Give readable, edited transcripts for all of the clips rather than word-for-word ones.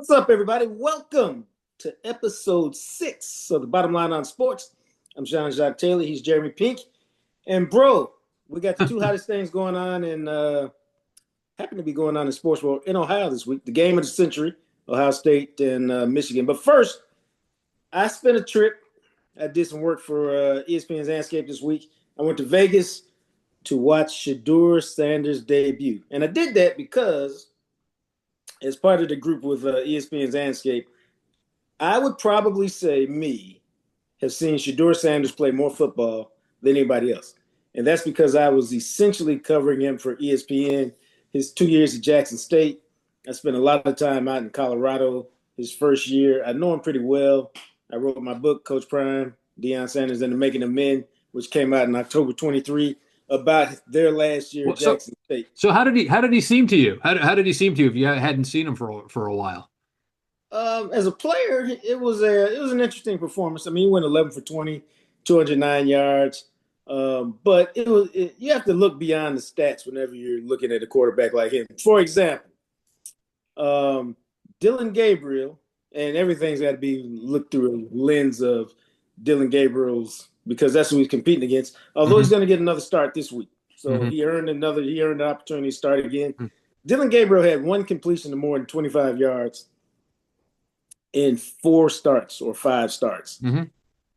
What's up, everybody? Welcome to episode 6 of the Bottom Line on Sports. I'm Jean-Jacques Taylor. He's Jeremy Pink. And, bro, we got the two hottest things going on and happen to be going on in sports world in Ohio this week. The game of the century, Ohio State and Michigan. But first, I spent a trip. I did some work for ESPN's Landscape this week. I went to Vegas to watch Shedeur Sanders' debut. And I did that because as part of the group with ESPN's Landscape, I would probably say have seen Shedeur Sanders play more football than anybody else. And that's because I was essentially covering him for ESPN his 2 years at Jackson State. I spent a lot of time out in Colorado his first year. I know him pretty well. I wrote my book, Coach Prime, Deion Sanders and the Making of Men, which came out in October 23, about their last year at Jackson State. So how did he seem to you? How did he seem to you if you hadn't seen him for a while? As a player, it was an interesting performance. I mean, he went 11 for 20, 209 yards. But you have to look beyond the stats whenever you're looking at a quarterback like him. For example, Dylan Gabriel, and everything's got to be looked through a lens of Dylan Gabriel's, because that's who he's competing against. Although he's going to get another start this week, so he earned the opportunity to start again. Dylan Gabriel had one completion of more than 25 yards in 4 starts or 5 starts.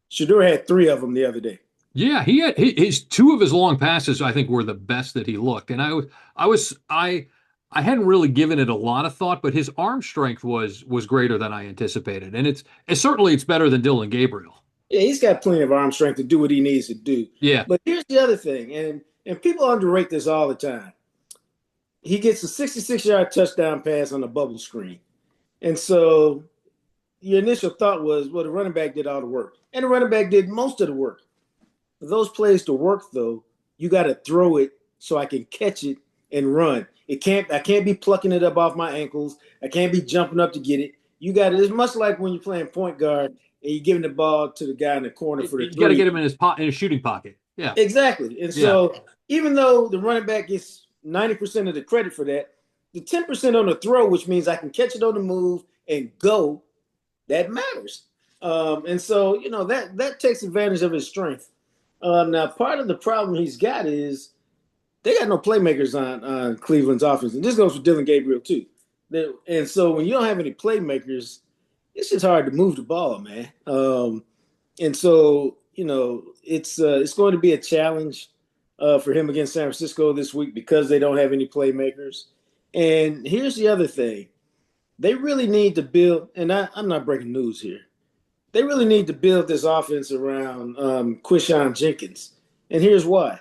Shedeur had 3 of them the other day. Yeah, he had his 2 of his long passes, I think, were the best that he looked. And I hadn't really given it a lot of thought, but his arm strength was greater than I anticipated. And it's certainly better than Dylan Gabriel. Yeah, he's got plenty of arm strength to do what he needs to do. Yeah. But here's the other thing, and people underrate this all the time. He gets a 66-yard touchdown pass on a bubble screen. And so your initial thought was, well, the running back did all the work. And the running back did most of the work. For those plays to work, though, you got to throw it so I can catch it and run. I can't be plucking it up off my ankles. I can't be jumping up to get it. You got it. It's much like when you're playing point guard and you're giving the ball to the guy in the corner for the three. You got to get him in his shooting pocket. Yeah, exactly. And so even though the running back gets 90% of the credit for that, the 10% on the throw, which means I can catch it on the move and go, that matters. And so, that takes advantage of his strength. Now, part of the problem he's got is they got no playmakers on Cleveland's offense. And this goes for Dylan Gabriel, too. And so when you don't have any playmakers, it's just hard to move the ball, man. And so, it's going to be a challenge for him against San Francisco this week because they don't have any playmakers. And here's the other thing. They really need to build, and I'm not breaking news here, they really need to build this offense around Quinshon Judkins. And here's why.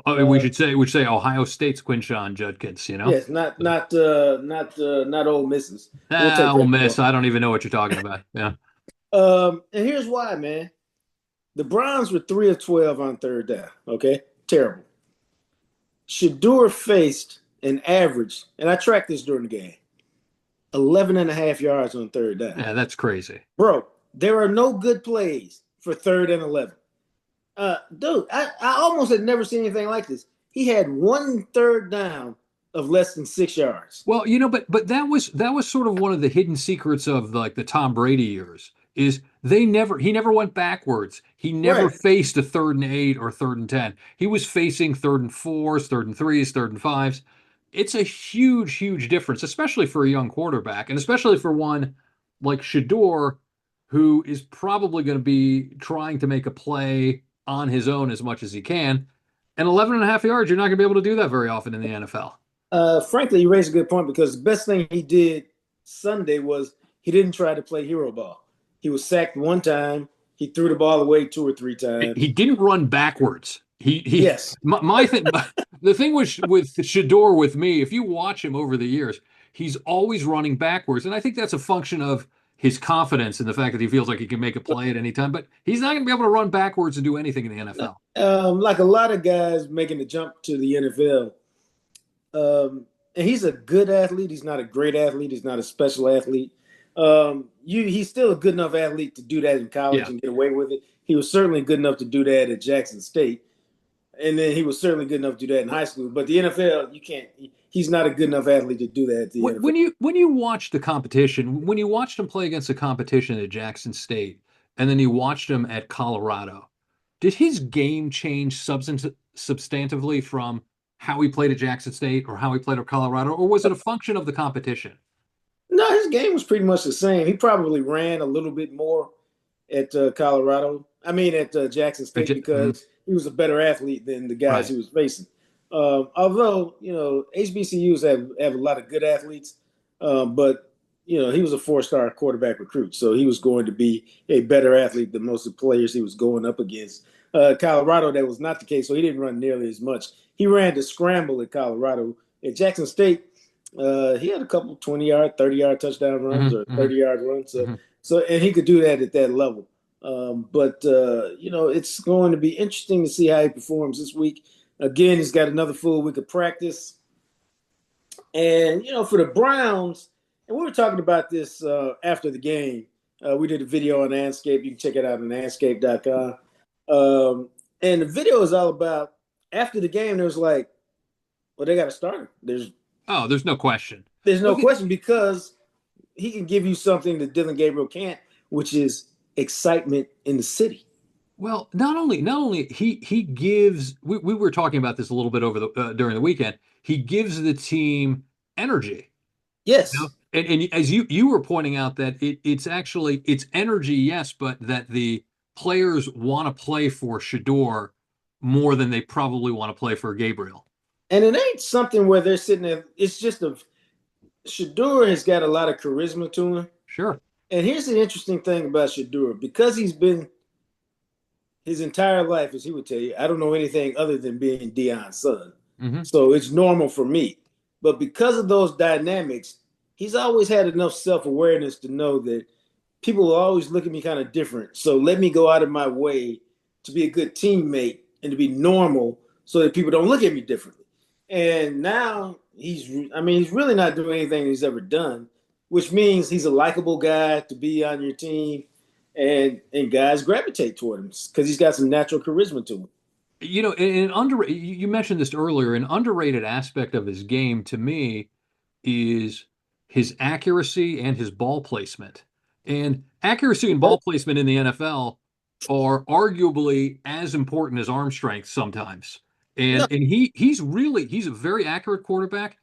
We should say Ohio State's Quinshon Judkins, Yes, not Ole Miss's. Ole Miss, I don't even know what you're talking about. Yeah. And here's why, man. The Browns were 3 of 12 on third down. Okay, terrible. Shedeur faced an average, and I tracked this during the game, 11.5 yards on third down. Yeah, that's crazy, bro. There are no good plays for 3rd and 11. Dude, I almost had never seen anything like this. He had 1 third down of less than 6 yards. Well, but that was sort of one of the hidden secrets of like the Tom Brady years. Is he never went backwards. He never faced a 3rd and 8 or 3rd and 10. He was facing 3rd and 4s, 3rd and 3s, 3rd and 5s. It's a huge, huge difference, especially for a young quarterback, and especially for one like Shedeur, who is probably going to be trying to make a play on his own as much as he can. And 11.5 yards, you're not going to be able to do that very often in the NFL. Frankly, you raised a good point because the best thing he did Sunday was he didn't try to play hero ball. He was sacked 1 time. He threw the ball away 2 or 3 times. He didn't run backwards. Yes. My thing, the thing with Shedeur with me, if you watch him over the years, he's always running backwards. And I think that's a function of his confidence and the fact that he feels like he can make a play at any time, but he's not going to be able to run backwards and do anything in the NFL. Like a lot of guys making the jump to the NFL, and he's a good athlete. He's not a great athlete. He's not a special athlete. He's still a good enough athlete to do that in college and get away with it. He was certainly good enough to do that at Jackson State. And then he was certainly good enough to do that in high school. But the NFL, you can't. He's not a good enough athlete to do that at the NFL. When you watch the competition, when you watched him play against the competition at Jackson State, and then you watched him at Colorado, did his game change substantively from how he played at Jackson State or how he played at Colorado, or was it a function of the competition? No, his game was pretty much the same. He probably ran a little bit more at Colorado. I mean, at Jackson State because he was a better athlete than the guys he was facing. Although HBCUs have a lot of good athletes, but he was a 4-star quarterback recruit, so he was going to be a better athlete than most of the players he was going up against. Colorado, that was not the case, so he didn't run nearly as much. He ran the scramble at Colorado. At Jackson State, he had a couple 20-yard, 30-yard touchdown runs or 30-yard runs. So and he could do that at that level. But it's going to be interesting to see how he performs this week. Again, he's got another full week of practice. And, for the Browns, and we were talking about this after the game. We did a video on Anscape. You can check it out on anscape.com. And the video is all about, after the game, there's like, well, they got a starter. There's no question. There's no question because he can give you something that Dillon Gabriel can't, which is excitement in the city. Well, not only he gives. We were talking about this a little bit over during the weekend. He gives the team energy. Yes. And as you were pointing out that it's energy, yes, but that the players want to play for Shedeur more than they probably want to play for Gabriel. And it ain't something where they're sitting there. It's just Shedeur has got a lot of charisma to him. Sure. And here's the interesting thing about Shedeur. Because he's been his entire life, as he would tell you, I don't know anything other than being Deion's son. Mm-hmm. So it's normal for me. But because of those dynamics, he's always had enough self-awareness to know that people will always look at me kind of different. So let me go out of my way to be a good teammate and to be normal so that people don't look at me differently. And now he's really not doing anything he's ever done, which means he's a likable guy to be on your team, and guys gravitate toward him because he's got some natural charisma to him. You mentioned this earlier. An underrated aspect of his game to me is his accuracy and his ball placement. And accuracy and ball placement in the NFL are arguably as important as arm strength sometimes. And he's a very accurate quarterback.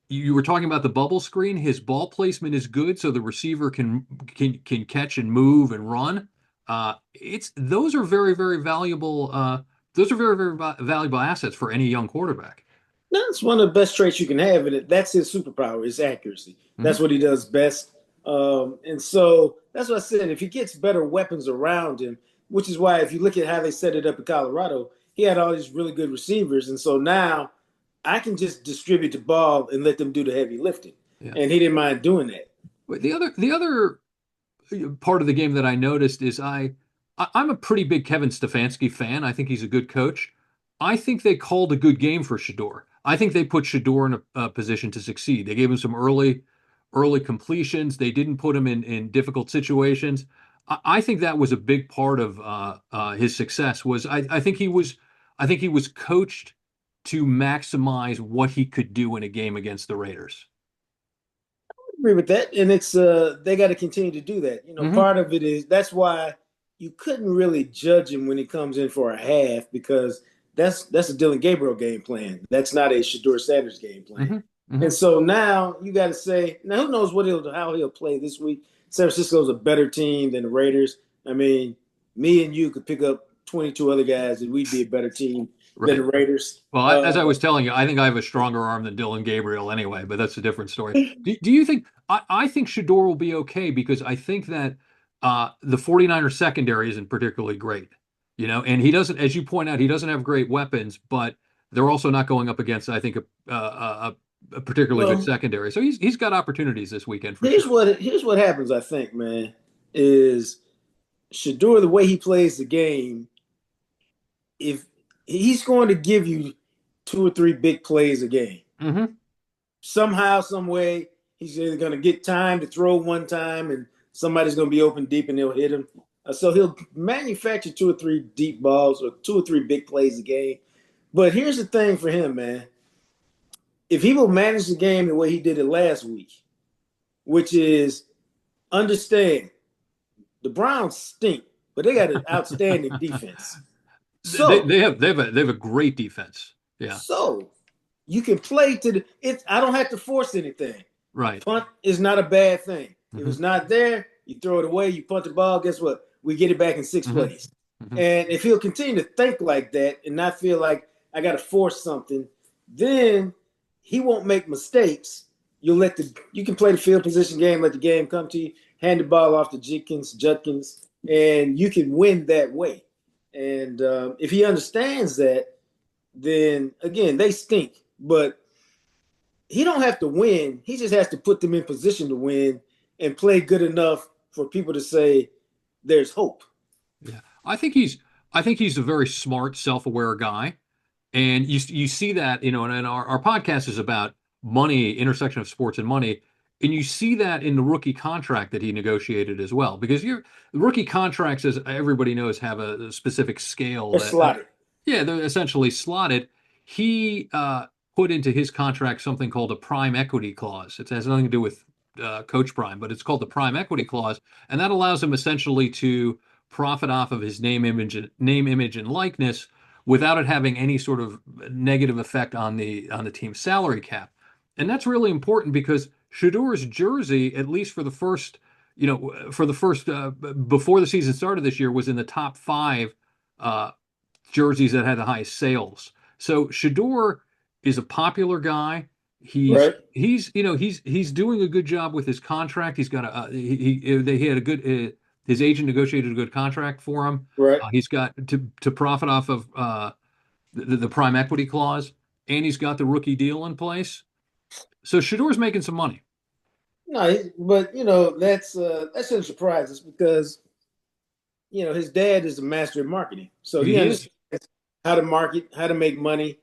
You were talking about the bubble screen. His ball placement is good, so the receiver can catch and move and run. Those are very, very valuable. Those are very, very valuable assets for any young quarterback. That's one of the best traits you can have, and that's his superpower, is accuracy. Mm-hmm. That's what he does best. And so that's what I said. If he gets better weapons around him, which is why if you look at how they set it up in Colorado, he had all these really good receivers. And so now I can just distribute the ball and let them do the heavy lifting. Yeah. And he didn't mind doing that. The other part of the game that I noticed is I'm a pretty big Kevin Stefanski fan. I think he's a good coach. I think they called a good game for Shedeur. I think they put Shedeur in a position to succeed. They gave him some early completions. They didn't put him in difficult situations. I think that was a big part of his success. I think he was coached to maximize what he could do in a game against the Raiders. I agree with that, and it's they got to continue to do that. Mm-hmm. Part of it is that's why you couldn't really judge him when he comes in for a half because that's a Dillon Gabriel game plan. That's not a Shedeur Sanders game plan. Mm-hmm. Mm-hmm. And so now you got to say, now who knows how he'll play this week. San Francisco's a better team than the Raiders. I mean, me and you could pick up 22 other guys and we'd be a better team than the Raiders. Well, as I was telling you, I think I have a stronger arm than Dillon Gabriel anyway, but that's a different story. Do you think – I think Shedeur will be okay because I think that the 49ers secondary isn't particularly great. And he doesn't, as you point out, he doesn't have great weapons, but they're also not going up against, I think, a particularly good secondary. So he's got opportunities this weekend. Here's what happens, I think, man, is Shedeur, the way he plays the game, if he's going to give you 2 or 3 big plays a game. Mm-hmm. Somehow, some way, he's either going to get time to throw one time and somebody's going to be open deep and they'll hit him. So he'll manufacture 2 or 3 deep balls or 2 or 3 big plays a game. But here's the thing for him, man. If he will manage the game the way he did it last week, which is understand the Browns stink, but they got an outstanding defense. So They have a great defense. Yeah. so you can play to the it. I don't have to force anything. Right. Punt is not a bad thing. Mm-hmm. If it's not there, you throw it away, you punt the ball, guess what? We get it back in 6 plays. Mm-hmm. And if he'll continue to think like that and not feel like I got to force something, then he won't make mistakes. You can play the field position game, let the game come to you, hand the ball off to Judkins, and you can win that way. And if he understands that, then again, they stink. But he don't have to win. He just has to put them in position to win and play good enough for people to say there's hope. Yeah, I think he's a very smart, self-aware guy, and you see that, and our podcast is about money, intersection of sports and money, and you see that in the rookie contract that he negotiated as well, because rookie contracts, as everybody knows, have a specific scale. They're slotted. Yeah, they're essentially slotted. He put into his contract something called a prime equity clause. It has nothing to do with Coach Prime, but it's called the prime equity clause, and that allows him essentially to profit off of his name, image, and likeness without it having any sort of negative effect on the team's salary cap. And that's really important because Shedeur's jersey, at least for the first, before the season started this year, was in the top 5 jerseys that had the highest sales. So Shedeur is a popular guy. He's doing a good job with his contract. He's got he had a good his agent negotiated a good contract for him. Right. He's got to profit off of the prime equity clause, and he's got the rookie deal in place. So Shedeur's making some money. No, but that shouldn't surprise us because his dad is a master of marketing, so he understands how to market, how to make money,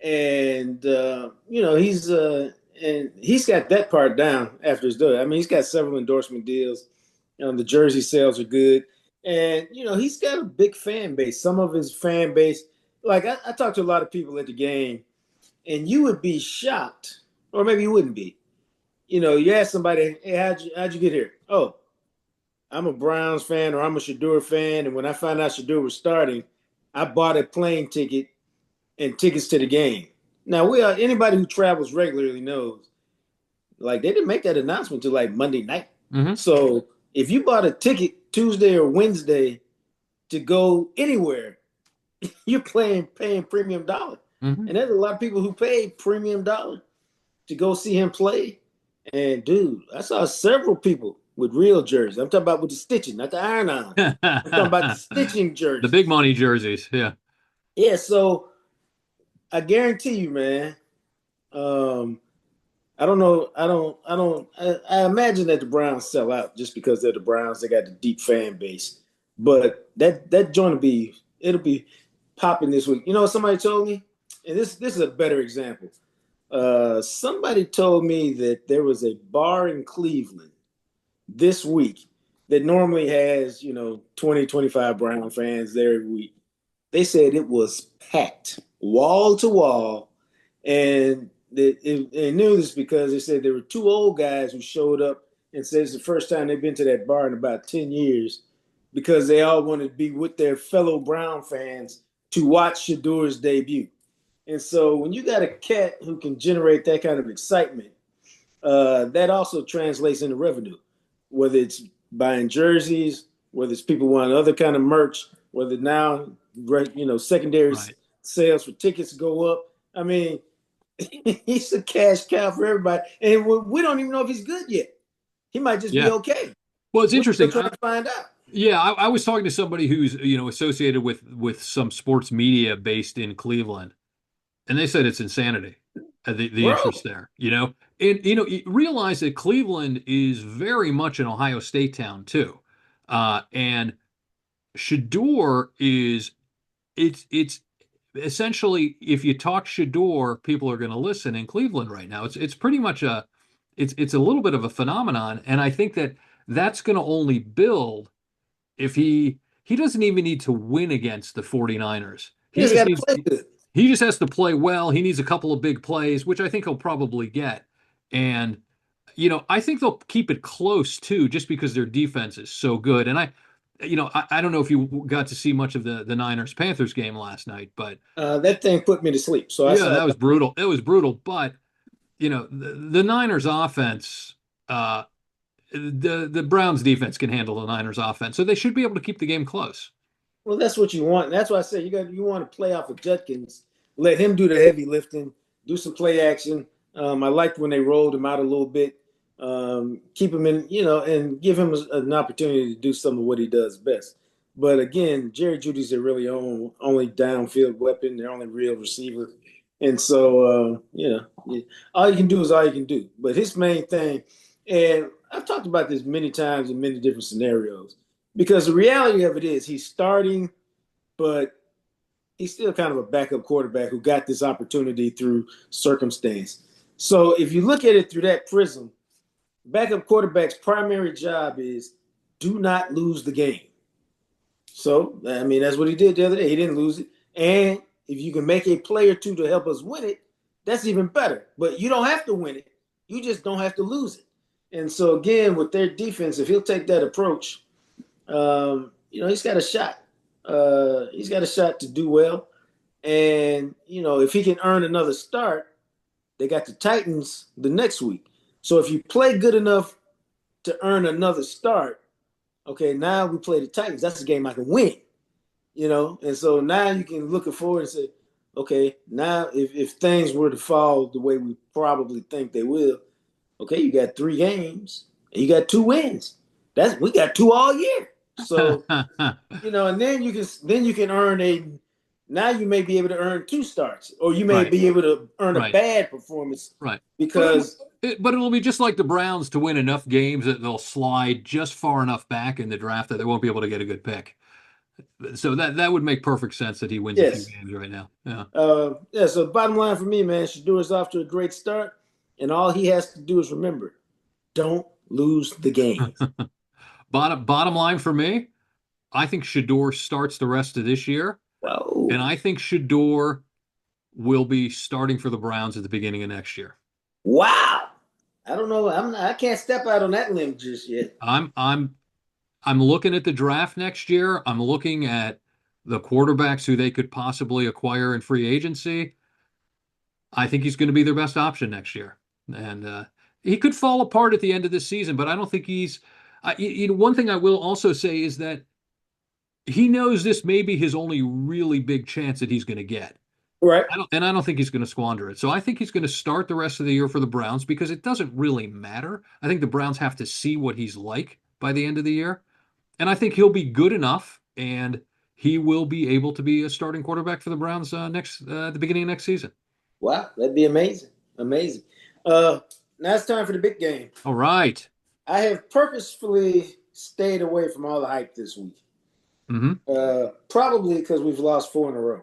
and he's got that part down after his done. I mean, he's got several endorsement deals. The jersey sales are good, and he's got a big fan base. Some of his fan base, like I talked to a lot of people at the game, and you would be shocked, or maybe you wouldn't be. You ask somebody, "Hey, how'd you get here?" "Oh, I'm a Browns fan, or I'm a Shedeur fan, and when I found out Shedeur was starting, I bought a plane ticket and tickets to the game." Now, anybody who travels regularly knows, like, they didn't make that announcement till like Monday night. Mm-hmm. So if you bought a ticket Tuesday or Wednesday to go anywhere, you're paying premium dollar. Mm-hmm. And there's a lot of people who pay premium dollar to go see him play. And dude, I saw several people with real jerseys. I'm talking about with the stitching, not the iron-on. I'm talking about the stitching jerseys. The big money jerseys, yeah. Yeah, so I guarantee you, man. I don't know. I imagine that the Browns sell out just because they're the Browns. They got the deep fan base, but that joint it'll be popping this week. Somebody told me, and this is a better example. Somebody told me that there was a bar in Cleveland this week that normally has 20, 25 Brown fans there every week. They said it was packed wall to wall, and they knew this because they said there were 2 old guys who showed up and said it's the first time they've been to that bar in about 10 years because they all wanted to be with their fellow Brown fans to watch Shedeur's debut. And so when you got a cat who can generate that kind of excitement, that also translates into revenue, whether it's buying jerseys, whether it's people wanting other kind of merch, whether now, secondary sales for tickets go up. I mean, he's a cash cow for everybody. And we don't even know if he's good yet. He might just be okay. Well, it's interesting. We're trying to find out. Yeah, I was talking to somebody who's associated with some sports media based in Cleveland, and they said it's insanity. The interest there, and you realize that Cleveland is very much an Ohio State town too, and Shedeur is it's essentially, if you talk Shedeur, people are going to listen in Cleveland right now. It's pretty much it's a little bit of a phenomenon, and I think that's going to only build if he doesn't even need to win against the 49ers. He just got to play good. He just has to play well. He needs a couple of big plays, which I think he'll probably get. And, I think they'll keep it close too, just because their defense is so good. And I don't know if you got to see much of the Niners-Panthers game last night, but That thing put me to sleep. So I yeah, saw. that was brutal. It was brutal. But, the Niners offense, the Browns defense can handle the Niners offense. So they should be able to keep the game close. Well, that's what you want. That's why I say you want to play off of Judkins, let him do the heavy lifting, do some play action. I liked when they rolled him out a little bit, keep him in, and give him an opportunity to do some of what he does best. But again, Jerry Judy's their really only downfield weapon, their only real receiver, and so all you can do is all you can do. But his main thing, and I've talked about this many times in many different scenarios. Because the reality of it is he's starting, but he's still kind of a backup quarterback who got this opportunity through circumstance. So if you look at it through that prism, backup quarterback's primary job is do not lose the game. So, I mean, that's what he did the other day. He didn't lose it. And if you can make a play or two to help us win it, that's even better. But you don't have to win it. You just don't have to lose it. And so, again, with their defense, if he'll take that approach, he's got a shot. He's got a shot to do well. And, if he can earn another start, they got the Titans the next week. So if you play good enough to earn another start, okay, now we play the Titans. That's a game I can win, And so now you can look forward and say, okay, now if things were to fall the way we probably think they will, okay, you got 3 games and you got 2 wins. We got 2 all year. So, and then you can earn now you may be able to earn 2 starts, or you may be able to earn a bad performance. Right. Because but it'll be just like the Browns to win enough games that they'll slide just far enough back in the draft that they won't be able to get a good pick. So that would make perfect sense that he wins a few games right now. Yeah. So bottom line for me, man, Shedeur is off to a great start, and all he has to do is remember, don't lose the game. Bottom line for me, I think Shedeur starts the rest of this year. Whoa. And I think Shedeur will be starting for the Browns at the beginning of next year. Wow. I don't know. I can't step out on that limb just yet. I'm looking at the draft next year. I'm looking at the quarterbacks who they could possibly acquire in free agency. I think he's going to be their best option next year. And he could fall apart at the end of this season, but I don't think he's one thing I will also say is that he knows this may be his only really big chance that he's going to get. Right. I don't think he's going to squander it. So I think he's going to start the rest of the year for the Browns because it doesn't really matter. I think the Browns have to see what he's like by the end of the year. And I think he'll be good enough and he will be able to be a starting quarterback for the Browns at the beginning of next season. Wow, that'd be amazing. Amazing. Now it's time for the big game. All right. I have purposefully stayed away from all the hype this week. Mm-hmm. Probably because we've lost 4 in a row.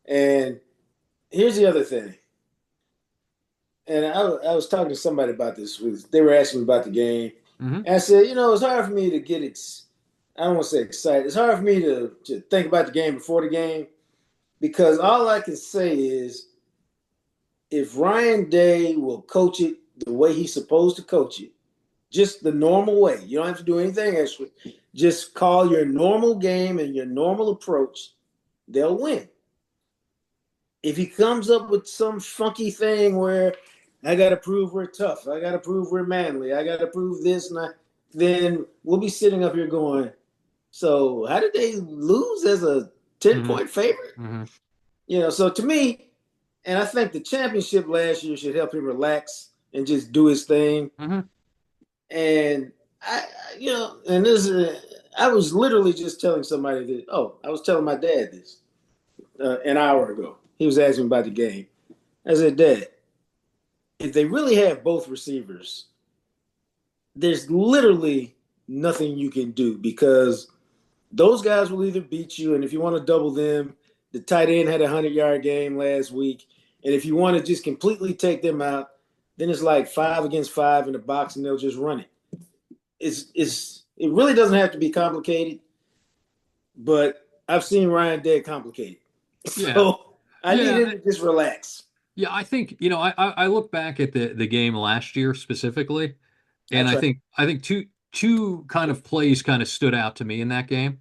And here's the other thing. And I was talking to somebody about this. They were asking me about the game. Mm-hmm. And I said, it's hard for me to get I don't want to say excited. It's hard for me to think about the game before the game because all I can say is if Ryan Day will coach it the way he's supposed to coach it, just the normal way. You don't have to do anything extra. Just call your normal game and your normal approach. They'll win. If he comes up with some funky thing where I got to prove we're tough, I got to prove we're manly, I got to prove this, then we'll be sitting up here going, so how did they lose as a 10-point favorite? Mm-hmm. So to me, and I think the championship last year should help him relax and just do his thing. Mm-hmm. And I was literally just telling somebody that, I was telling my dad this an hour ago. He was asking about the game. I said, Dad, if they really have both receivers, there's literally nothing you can do because those guys will either beat you, and if you want to double them, the tight end had a 100-yard game last week, and if you want to just completely take them out, then it's like 5 against 5 in the box, and they'll just run it. It really doesn't have to be complicated, but I've seen Ryan Day complicated. Yeah. So I need Yeah, him to just relax. yeah. I think I look back at the game last year specifically, and That's right. I think two kind of plays kind of stood out to me in that game.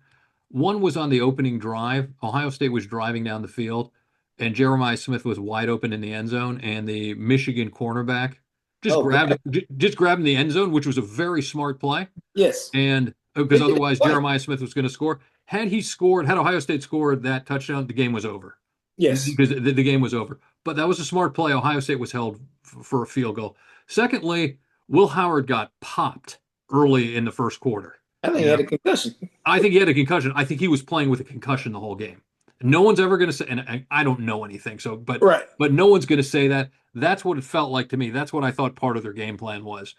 One was on the opening drive. Ohio State was driving down the field, and Jeremiah Smith was wide open in the end zone, and the Michigan cornerback just Oh, grabbed God. just grabbed in the end zone, which was a very smart play. Yes. And because They did it otherwise twice. Jeremiah Smith was going to score. Had Ohio State scored that touchdown, the game was over Yes. because the game was over. But that was a smart play. Ohio State was held for a field goal. Secondly, Will Howard got popped early in the first quarter. I think You he had know, a concussion. I think he had a concussion. I think he was playing with a concussion the whole game. No one's ever going to say, and I don't know anything, so Right. but no one's going to say that. That's what it felt like to me. That's what I thought part of their game plan was.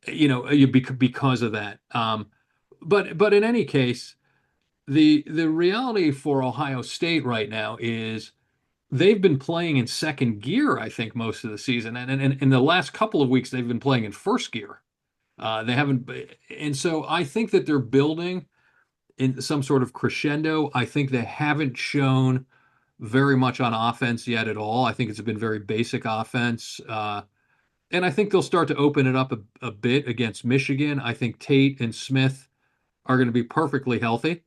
Because of that. But in any case, the reality for Ohio State right now is they've been playing in second gear, I think, most of the season, and in the last couple of weeks they've been playing in first gear. They haven't, and so I think that they're building in some sort of crescendo. I think they haven't shown very much on offense yet at all. I think it's been very basic offense. And I think they'll start to open it up a bit against Michigan. I think Tate and Smith are going to be perfectly healthy.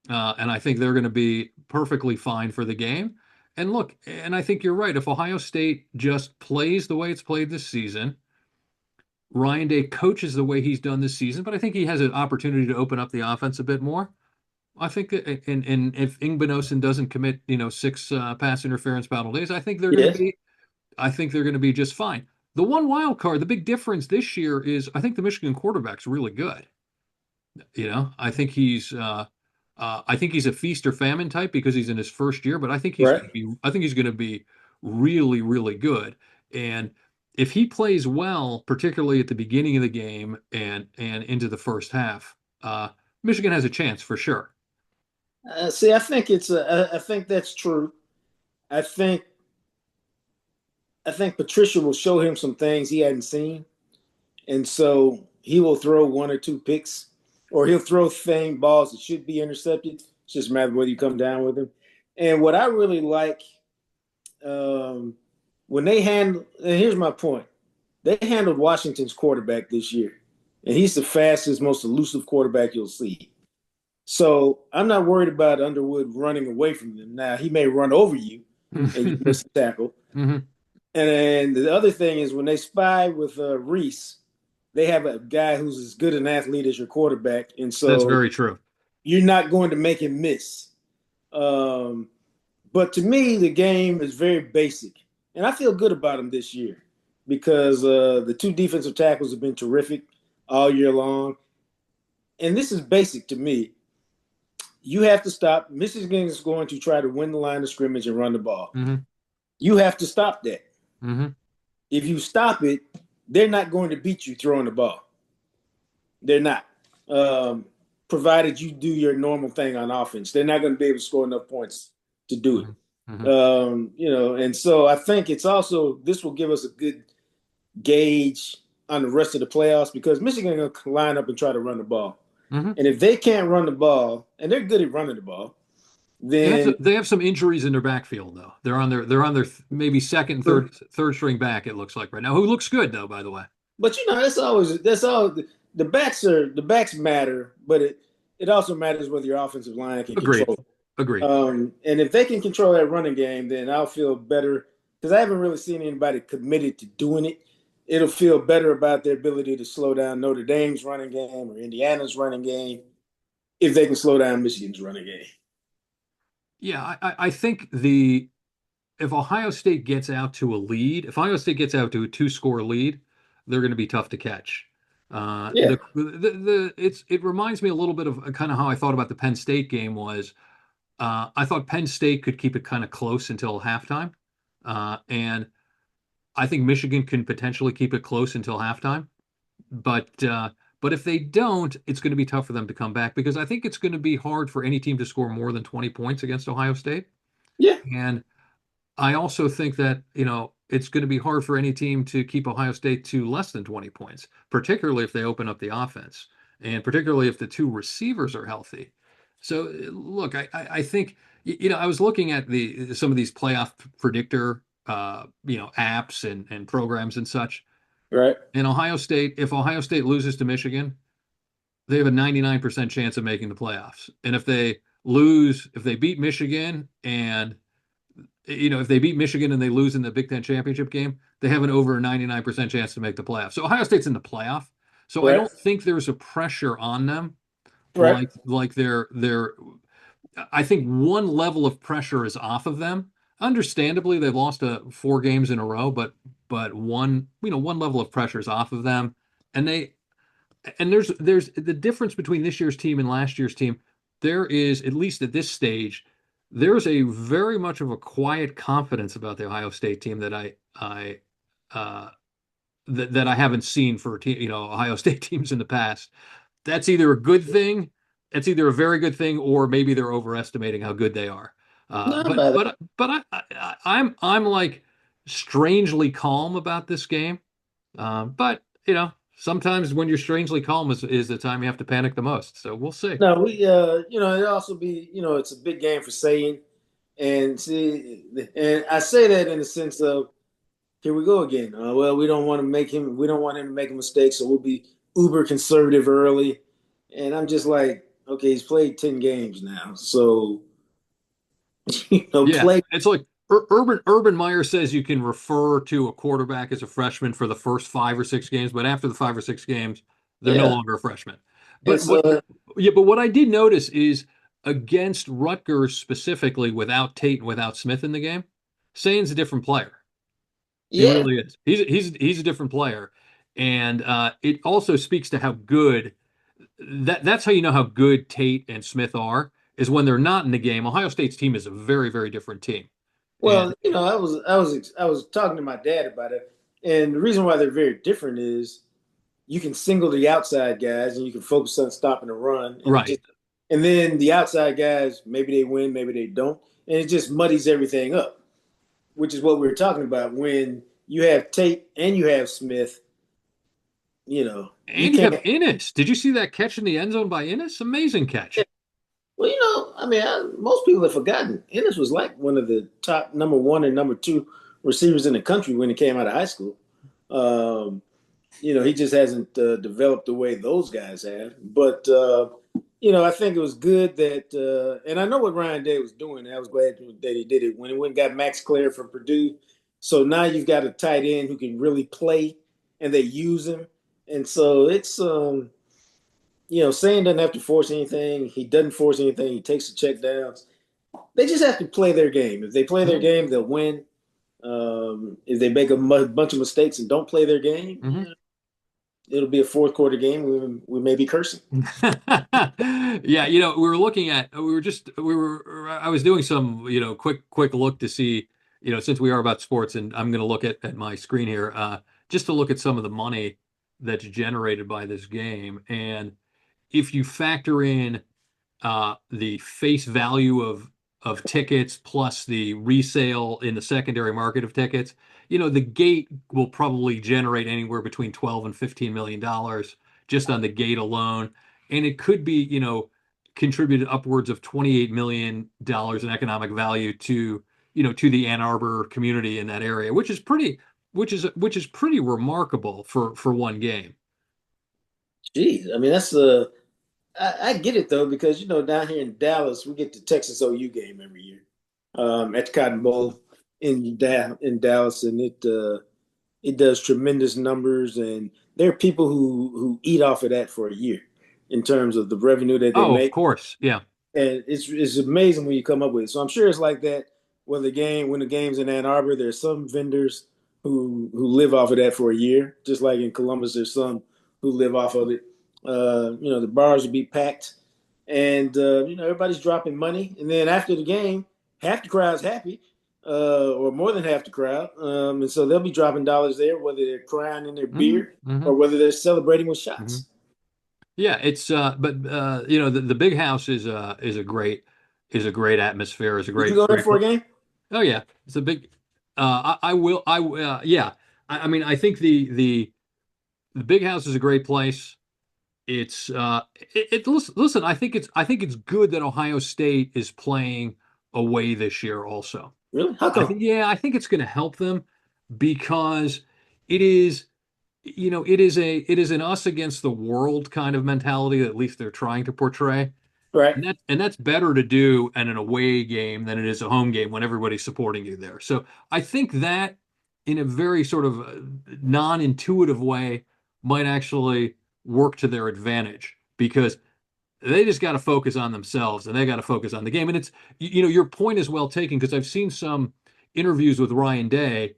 And I think they're going to be perfectly fine for the game. And look, and I think you're right. If Ohio State just plays the way it's played this season, Ryan Day coaches the way he's done this season, but I think he has an opportunity to open up the offense a bit more. I think that, and if Ingbenosen doesn't commit, six pass interference penalties, Yes. I think they're going to be just fine. The one wild card, the big difference this year is I think the Michigan quarterback's really good. I think he's a feast or famine type because he's in his first year, but Right. I think he's going to be really, really good. And if he plays well, particularly at the beginning of the game and into the first half, Michigan has a chance for sure. See, I think that's true. I think I think Patricia will show him some things he hadn't seen, and so he will throw one or two picks, or he'll throw thing balls that should be intercepted. It's just a matter of whether you come down with him. And what I really like um, when they handle, and here's my point: they handled Washington's quarterback this year, and he's the fastest, most elusive quarterback you'll see. So I'm not worried about Underwood running away from them. Now he may run over you and you miss the tackle. Hmm. And then the other thing is when they spy with Reese, they have a guy who's as good an athlete as your quarterback, and That's so very true. you're not going to make him miss. Um, but to me, the game is very basic, and I feel good about him this year because the two defensive tackles have been terrific all year long, and this is basic to me. You have to stop. Michigan is going to try to win the line of scrimmage and run the ball. Hmm. You have to stop that. Hmm. If you stop it, they're not going to beat you throwing the ball. They're not. Provided you do your normal thing on offense, they're not going to be able to score enough points to do it. Hmm. And so I think it's also this will give us a good gauge on the rest of the playoffs because Michigan is going to line up and try to run the ball. Hmm. And if they can't run the ball, and they're good at running the ball, then They have some injuries in their backfield though. They're on their maybe second, third string back. It looks like right now. Who looks good though, by the way. but that's all the backs matter, but it also matters whether your offensive line can Agreed. control. Agreed. And if they can control that running game, then I'll feel better because I haven't really seen anybody committed to doing it. It'll feel better about their ability to slow down Notre Dame's running game or Indiana's running game if they can slow down Michigan's running game. Yeah, I think if Ohio State gets out to a lead, if Ohio State gets out to a two-score lead, they're going to be tough to catch. Yeah, It reminds me a little bit of kind of how I thought about the Penn State game was. I thought Penn State could keep it kind of close until halftime, and I think Michigan can potentially keep it close until halftime. But if they don't, it's going to be tough for them to come back because I think it's going to be hard for any team to score more than 20 points against Ohio State. yeah, And I also think that, it's going to be hard for any team to keep Ohio State to less than 20 points, particularly if they open up the offense and particularly if the two receivers are healthy. So look, I think I was looking at some of these playoff predictor, apps and programs and such. Right. In Ohio State, if Ohio State loses to Michigan, they have a 99% chance of making the playoffs. And if they beat Michigan and if they beat Michigan and they lose in the Big Ten championship game, they have an over 99% chance to make the playoffs. So Ohio State's in the playoff. So I Right. don't think there's a pressure on them Right. like they're I think one level of pressure is off of them. Understandably, they've lost 4 games in a row, but one level of pressure is off of them. And there's the difference between this year's team and last year's team. There is, at least at this stage, there's a very much of a quiet confidence about the Ohio State team that uh, that I haven't seen for Ohio State teams in the past. That's either a good thing, it's either a very good thing, or maybe they're overestimating how good they are. Not But bad. but but I'm like strangely calm about this game. But sometimes when you're strangely calm is the time you have to panic the most. So we'll see. No, it also be, it's a big game for saying, and see, and I say that in the sense of, here we go again. Well, we don't want him to make a mistake, so we'll be uber conservative early. And I'm just like, okay, he's played 10 games now, so Yeah, play. it's like Urban Meyer says you can refer to a quarterback as a freshman for the first 5 or 6 games, but after the 5 or 6 games, they're no Yeah, longer a freshman. and But what so Yeah, but what I did notice is against Rutgers specifically, without Tate and without Smith in the game, Sain's a different player. He yeah, really is. He's a different player, and it also speaks to how good that's how you know how good Tate and Smith are is when they're not in the game. Ohio State's team is a very, very different team. And well, I was talking to my dad about it, and the reason why they're very different is you can single the outside guys and you can focus on stopping the run, right. and then the outside guys, maybe they win, maybe they don't, and it just muddies everything up, which is what we were talking about. When you have Tate and you have Smith, you And you have can't. Innis. Did you see that catch in the end zone by Innis? Amazing catch. Well, I mean, most people have forgotten Ennis was like one of the top number one and number two receivers in the country when he came out of high school. Um, he just hasn't developed the way those guys have. But I think it was good that, and I know what Ryan Day was doing. I was glad that he did it when he went and got Max Clare from Purdue. So now you've got a tight end who can really play, and they use him. And so it's Sand doesn't have to force anything. He doesn't force anything. He takes the check downs. They just have to play their game. If they play their game, they'll win. If they make a bunch of mistakes and don't play their game, Mm-hmm. it'll be a fourth quarter game. We may be cursing. Yeah, I was doing some, quick look to see, since we are about sports, and I'm going to look at my screen here, just to look at some of the money that's generated by this game. And if you factor in the face value of tickets plus the resale in the secondary market of tickets, the gate will probably generate anywhere between 12 and $15 million just on the gate alone, and it could be contributed upwards of $28 million in economic value to the Ann Arbor community in that area, which is pretty remarkable for one game. Jeez, I mean I get it though, because down here in Dallas we get the Texas OU game every year at the Cotton Bowl in Dallas, and it does tremendous numbers, and there are people who eat off of that for a year in terms of the revenue that they Oh, of make. course. Yeah. And it's amazing when you come up with it. So I'm sure it's like that when the game's in Ann Arbor. There's some vendors who live off of that for a year, just like in Columbus. There's some who live off of it. The bars will be packed, and everybody's dropping money. And then after the game, half the crowd's happy, or more than half the crowd, and so they'll be dropping dollars there, whether they're crying in their Hmm. beer Hmm. or whether they're celebrating with Hmm. shots. Yeah, it's but the big house is a great atmosphere, is a Did you great go there great for a game? oh yeah, it's a big I will I yeah. I mean, I think the big house is a great place. It's listen, I think it's good that Ohio State is playing away this year also. Really? How I come? think, yeah, I think it's going to help them because it is, it is an us against the world kind of mentality that at least they're trying to portray. Right. And that's better to do in an away game than it is a home game when everybody's supporting you there. So I think that in a very sort of non-intuitive way might actually work to their advantage because they just got to focus on themselves and they got to focus on the game. And it's, your point is well taken because I've seen some interviews with Ryan Day,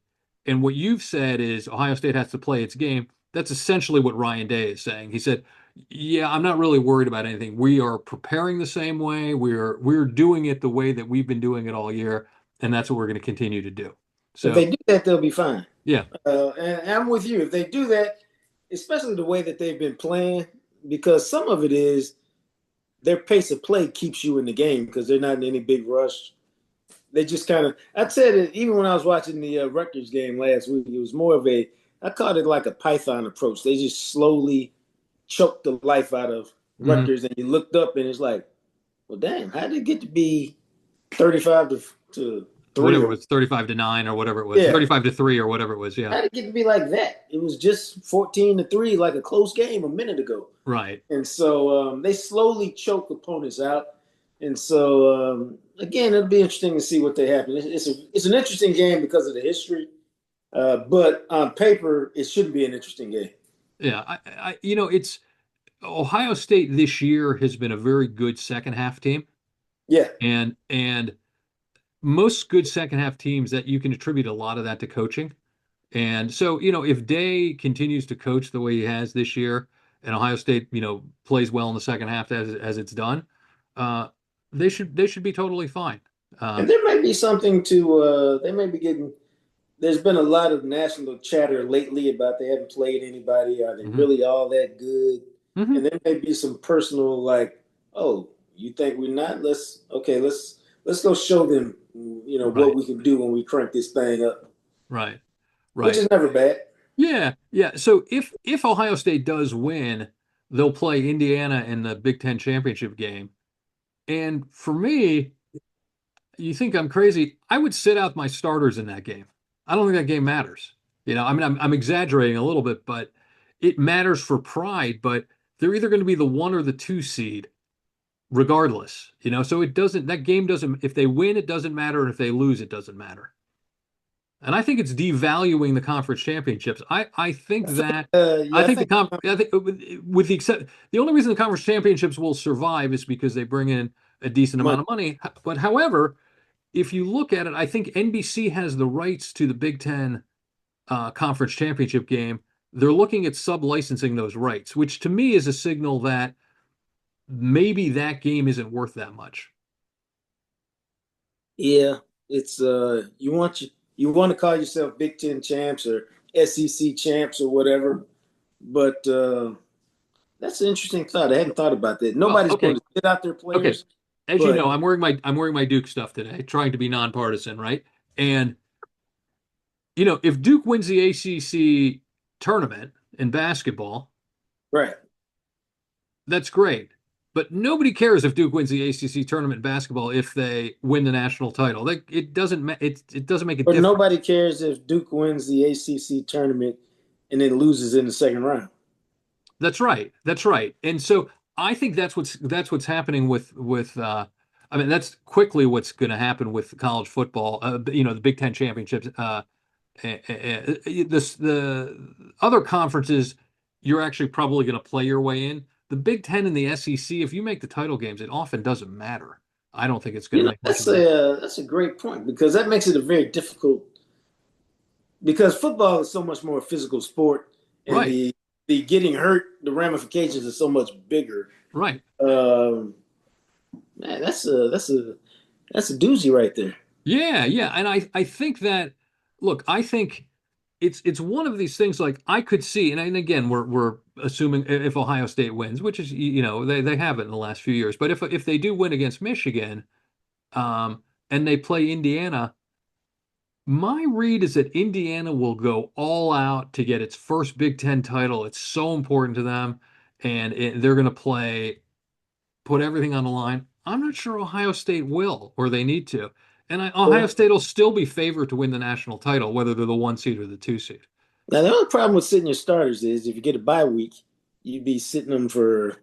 and what you've said is Ohio State has to play its game. That's essentially what Ryan Day is saying. He said, "Yeah, I'm not really worried about anything. We are preparing the same way. We're doing it the way that we've been doing it all year, and that's what we're going to continue to do." If So, they do that, they'll be fine. yeah. And I'm with you. If they do that, especially the way that they've been playing, because some of it is their pace of play keeps you in the game because they're not in any big rush. They just kind of, I'd say that even when I was watching the Rutgers game last week, it was more of I called it like a Python approach. They just slowly choked the life out of Hmm. Rutgers, and you looked up and it's like, well, damn, how did it get to be 35 to three? Whatever it Or, was, 35-9 or whatever it was, yeah, 35-3 or whatever it was. Yeah. how did it get to be like that? It was just 14-3, like a close game a minute ago. Right. And so they slowly choke opponents out. And so again, it'll be interesting to see what they happen. It's an interesting game because of the history, but on paper, it should be an interesting game. Yeah. It's Ohio State this year has been a very good second half team, Yeah, and most good second half teams that you can attribute a lot of that to coaching. And so, if Day continues to coach the way he has this year, and Ohio State, plays well in the second half as it's done, uh, they should be totally fine. and there may be something to they may be getting. There's been a lot of national chatter lately about they haven't played anybody. Are they Hmm. really all that good? Hmm. And there may be some personal like, oh, you think we're not? Let's go show them, what Right, we can do when we crank this thing up, right, which right. is never bad. Yeah, yeah. So if Ohio State does win, they'll play Indiana in the Big Ten championship game. And for me, you think I'm crazy? I would sit out my starters in that game. I don't think that game matters. I mean, I'm exaggerating a little bit, but it matters for pride. But they're either going to be the 1 or the 2 seed, regardless. So that game doesn't. If they win, it doesn't matter, and if they lose, it doesn't matter. And I think it's devaluing the conference championships. I think that I Yeah, I think think I think with the only reason the conference championships will survive is because they bring in a decent money. amount of money. But however, if you look at it, I think NBC has the rights to the Big Ten conference championship game. They're looking at sub-licensing those rights, which to me is a signal that maybe that game isn't worth that much. Yeah, it's you want to call yourself Big Ten champs or SEC champs or whatever, but that's an interesting thought. I hadn't thought about that. Well, Nobody's going okay, to sit out their okay. players, As you but know, I'm wearing my Duke stuff today, trying to be nonpartisan, right? And if Duke wins the ACC tournament in basketball, right. that's great. But nobody cares if Duke wins the ACC tournament in basketball if they win the national title. It doesn't make a But difference. nobody cares if Duke wins the ACC tournament and then loses in the second round. That's right. That's right. And so I think that's what's happening with. I mean, that's quickly what's going to happen with college football. The Big Ten championships. The other conferences, you're actually probably going to play your way in. The Big Ten and the SEC, if you make the title games, it often doesn't matter. I don't think it's going to make much That's of a difference. a great point because that makes it a very difficult because football is so much more a physical sport and Right, the getting hurt, the ramifications are so much bigger. right. Um, Man, that's a doozy right there. Yeah, yeah. And I think that, look, I think it's one of these things like I could see, and again, we're assuming if Ohio State wins, which is they haven't in the last few years, but if they do win against Michigan, and they play Indiana, my read is that Indiana will go all out to get its first Big Ten title. It's so important to them, and they're going to put everything on the line. I'm not sure Ohio State will, or they need to. And Ohio Well, State will still be favored to win the national title, whether they're the 1 seed or the 2 seed. now the only problem with sitting your starters is if you get a bye week, you'd be sitting them for.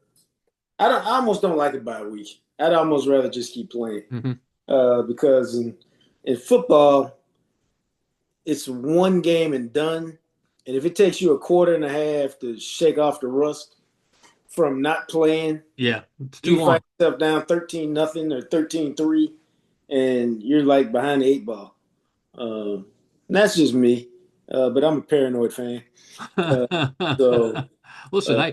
I almost don't like a bye week. I'd almost rather just keep playing Hmm. because in football, it's one game and done. And if it takes you a quarter and a half to shake off the rust from not playing, Yeah, it's too you find long. yourself down 13-0 or 13-3, and you're like behind the eight ball. That's just me, but I'm a paranoid fan. Uh, so, Listen, uh,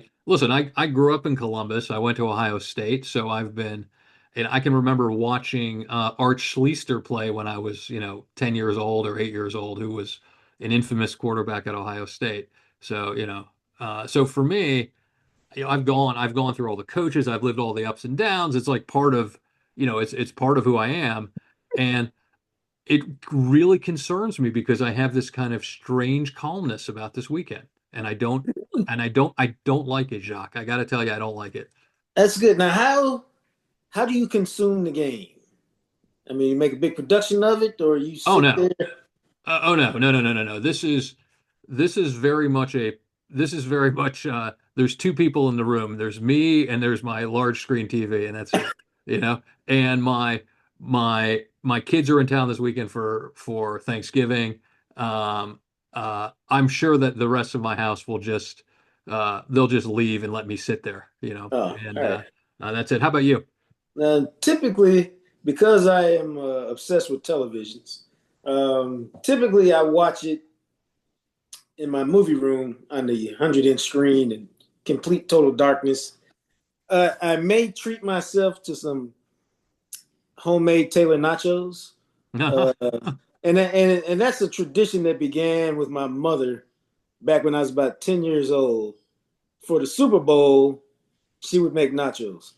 I grew up in Columbus. I went to Ohio State, so and I can remember watching Art Schlichter play when I was, 10 years old or 8 years old, who was an infamous quarterback at Ohio State. So, so for me, I've gone through all the coaches, I've lived all the ups and downs. It's like part of, it's part of who I am. And it really concerns me because I have this kind of strange calmness about this weekend, and I don't like it, Jacques. I got to tell you, I don't like it. that's good. Now, how do you consume the game? I mean, you make a big production of it, or you Oh sit no, there. oh no, no, no, no, no, no. This is very much there's two people in the room. There's me and there's my large screen TV, and that's it. You know, and my kids are in town this weekend for Thanksgiving. Um, I'm sure that the rest of my house will just they'll just leave and let me sit there. Oh, And all right. that's it. How about you? Now, typically, because I am obsessed with televisions, typically I watch it in my movie room on the 100-inch screen in complete total darkness. I may treat myself to some homemade Taylor nachos, uh, and that's a tradition that began with my mother back when I was about 10 years old. For the Super Bowl, she would make nachos.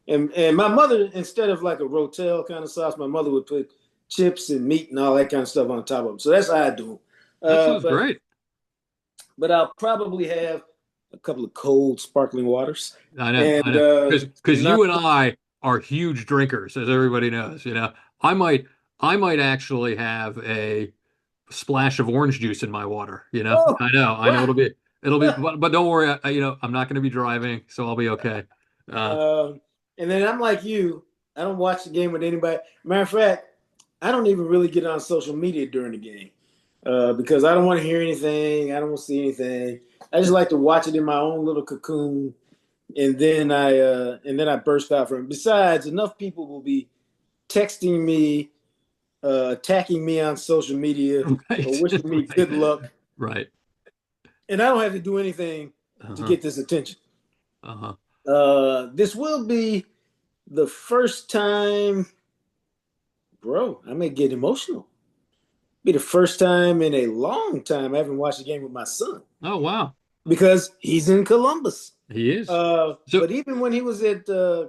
And my mother, instead of like a Rotel kind of sauce, my mother would put chips and meat and all that kind of stuff on top of them. So that's how I do them. That sounds But great. I'll probably have a couple of cold sparkling waters I and know, because not. you and I are huge drinkers, as everybody knows. I might I might actually have a splash of orange juice in my water. Oh, I know wow. but don't worry. I'm not going to be driving, so I'll be okay. Uh, Um, and then I'm like you. I don't watch the game with anybody. Matter of fact, I don't even really get on social media during the game because I don't want to hear anything. I don't want to see anything. I just like to watch it in my own little cocoon, and then I burst out from it. Besides, enough people will be texting me, attacking me on social media, or right, wishing me right, good luck, right. and I don't have to do anything to Uh-huh, get this attention. uh-huh. This will be the first time, bro. I may get emotional. Be the first time in a long time I haven't watched a game with my son Oh wow, because he's in Columbus. he is. So But even when he was at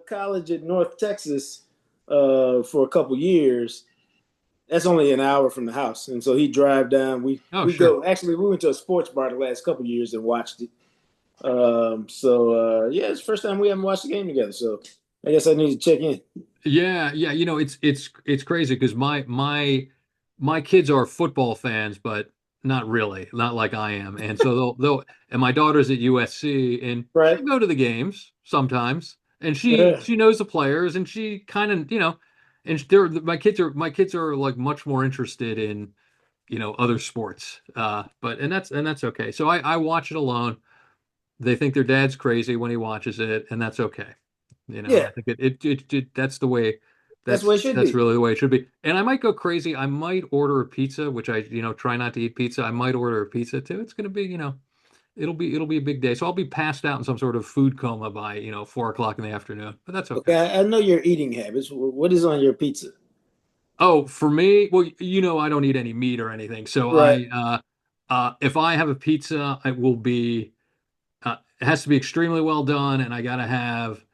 college at North Texas for a couple years, that's only an hour from the house, and so he drive down. oh We sure. go. Actually, we went to a sports bar the last couple years and watched it. Yeah, it's the first time we haven't watched the game together. So I guess I need to check in. Yeah, yeah, it's crazy because my kids are football fans, but not really, not like I am. And so they'll and my daughter's at USC, and Right? she'll go to the games sometimes, and Yeah. she knows the players, and she kind of, and they're my kids are like much more interested in, other sports. But and that's okay. So I watch it alone. They think their dad's crazy when he watches it, and that's okay. Yeah. I think that's the way That's the way it should that's be. really the way it should be. And I might go crazy. I might order a pizza, which I, try not to eat pizza. I might order a pizza too. It's gonna be, it'll be a big day. So I'll be passed out in some sort of food coma by, 4 o'clock in the afternoon. But that's Okay, okay. I know your eating habits. What is on your pizza? Oh, for me, well, I don't eat any meat or anything. So Right. if I have a pizza, it has to be extremely well done, and I gotta have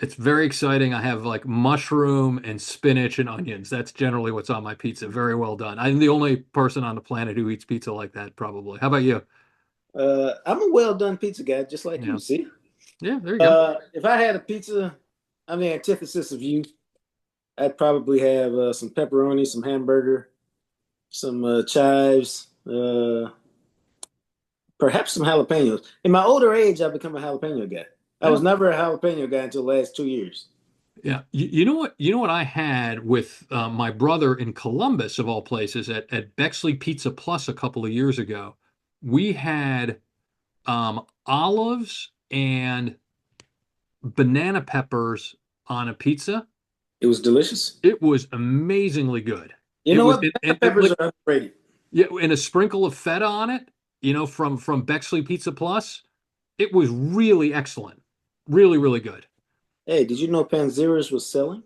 it's very exciting. I have like mushroom and spinach and onions. That's generally what's on my pizza. Very well done. I'm the only person on the planet who eats pizza like that, probably. How about you? I'm a well done pizza guy, just like Yeah. you. See, Yeah, there you go. if I had a pizza, I'm the antithesis of you. I'd probably have some pepperoni, some hamburger, some chives, perhaps some jalapenos. In my older age, I've become a jalapeno guy. I was never a jalapeno guy until the last 2 years. Yeah, you know what? You know what I had with my brother in Columbus, of all places, at Bexley Pizza Plus a couple of years ago. We had olives and banana peppers on a pizza. It was delicious. It was amazingly good. You It know was, what? Banana peppers like, are underrated. yeah, and a sprinkle of feta on it. From Bexley Pizza Plus. It was really excellent. Really, really good. Hey, did you know Panzeras was selling?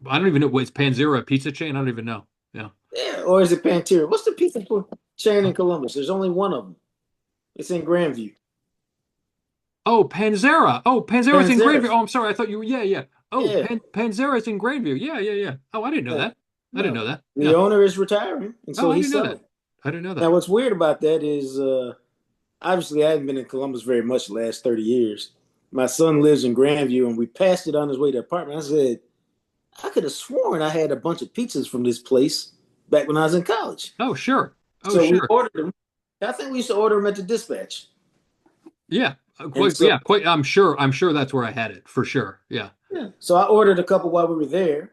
I don't even know. It's Panzera, a pizza chain? I don't even know. Yeah. Yeah, or is it Pantera? What's the pizza chain in Columbus? There's only one of them. It's in Grandview. Oh, Panzera. Oh, Panzera's in Grandview. Panzeras. Oh, I'm sorry. I thought you were. Yeah, yeah. Oh, Yeah. Panzera's in Grandview. Yeah, yeah, yeah. Oh, I didn't know Yeah. that. I didn't No. know that. The Yeah. owner is retiring, and Oh, so I he's didn't know selling. that. I didn't know Now, that. what's weird about that is obviously I haven't been in Columbus very much the last 30 years. My son lives in Grandview, and we passed it on his way to the apartment. I said, I could have sworn I had a bunch of pizzas from this place back when I was in college. Oh, sure. Oh, So we sure. ordered them. I think we used to order them at the dispatch. Yeah. And Quite. so, Yeah. Quite. I'm sure. I'm sure that's where I had it for sure. Yeah. yeah. So I ordered a couple while we were there,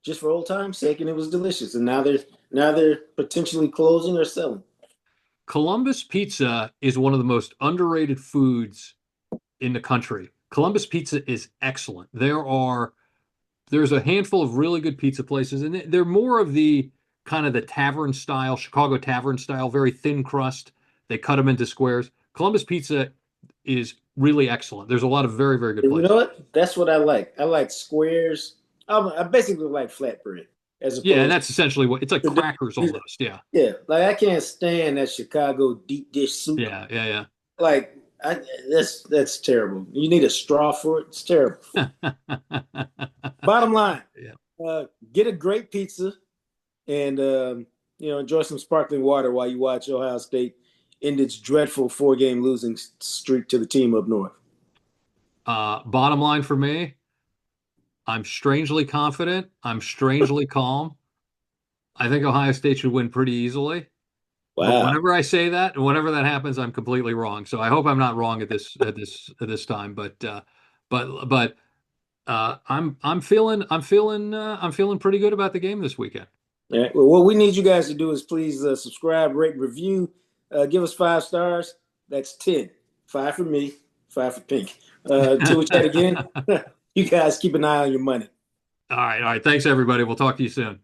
just for old time's sake, and it was delicious. And now they're potentially closing or selling. Columbus pizza is one of the most underrated foods in the country. Columbus pizza is excellent. There's a handful of really good pizza places, and they're more of the kind of the tavern style, Chicago tavern style, very thin crust. They cut them into squares. Columbus pizza is really excellent. There's a lot of very, very good And you places. know what? That's what I like. I like squares. I basically like flatbread as Yeah, and opposed that's essentially what it's like, to crackers almost. Yeah. yeah. Like I can't stand that Chicago deep dish soup. Yeah, yeah, Like that's terrible. You need a straw for it. It's terrible. yeah. Bottom line, Yeah. get a great pizza and enjoy some sparkling water while you watch Ohio State end its dreadful 4-game losing streak to the team up north. Bottom line for me, I'm strangely confident. I'm strangely calm. I think Ohio State should win pretty easily. But Wow. whenever I say that, and whenever that happens, I'm completely wrong. So I hope I'm not wrong at this time. But I'm feeling pretty good about the game this weekend. All right. Well, what we need you guys to do is please subscribe, rate, and review. Give us 5 stars. That's 10. 5 for me, 5 for Pink. Until we chat again, you guys keep an eye on your money. All right. Thanks, everybody. We'll talk to you soon.